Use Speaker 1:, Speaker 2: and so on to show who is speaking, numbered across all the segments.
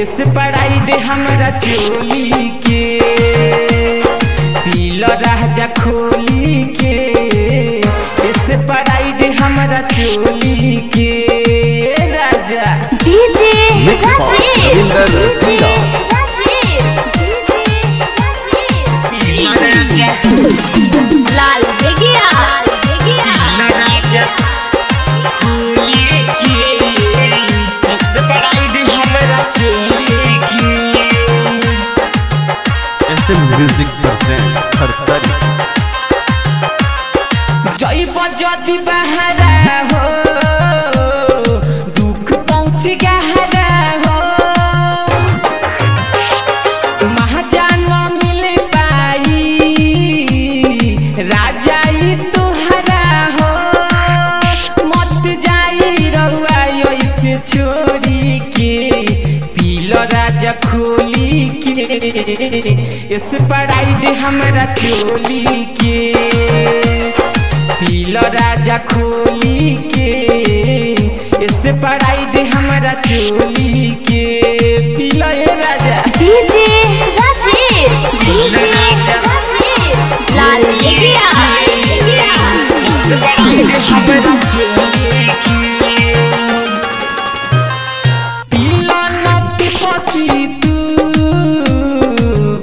Speaker 1: इस पढ़ाई दे हमरा चोली के पीला राजा खोली के इस पढ़ाई दे हमरा चोली के राजा
Speaker 2: डीजे लाल बेगिया
Speaker 1: राजा खोली के इस पढ़ाई दे हमरा चोली के
Speaker 3: SM म्यूजिक प्रेजेंट्स खरतरी
Speaker 1: जय बजती बहरा हो दुख पहुँच गहरा हो महाजान मिल पाई राजा तुहरा हो मत जाई रउआ ऐसे छोड़ी के पीला राजा खोली के इस पढ़ाई दे हमरा चोली के पीला राजा खोली के इस पढ़ाई दे हमरा चोली के पीला राजा
Speaker 2: डीजे लाल बेगिया
Speaker 1: इस पढ़ाई दे हमरा चोली के पीला न पिपसी तू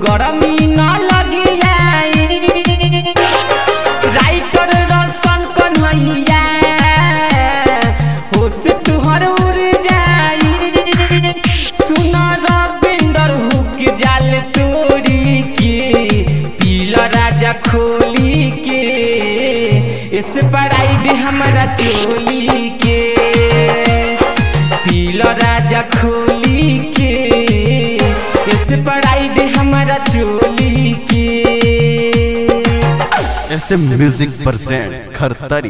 Speaker 1: गरमी न लगी आई राइटर रोशन कन्हैया हो से तुहर उड़ जाई सुना रविंदर हुक जाल तोड़ी के पीला राजा खोली के इस पढ़ाई दे हमरा चोली के पीला राजा खोली के इस पढ़ाई दे हमरा चोली के
Speaker 3: SM म्यूजिक प्रेजेंट्स खरतरी।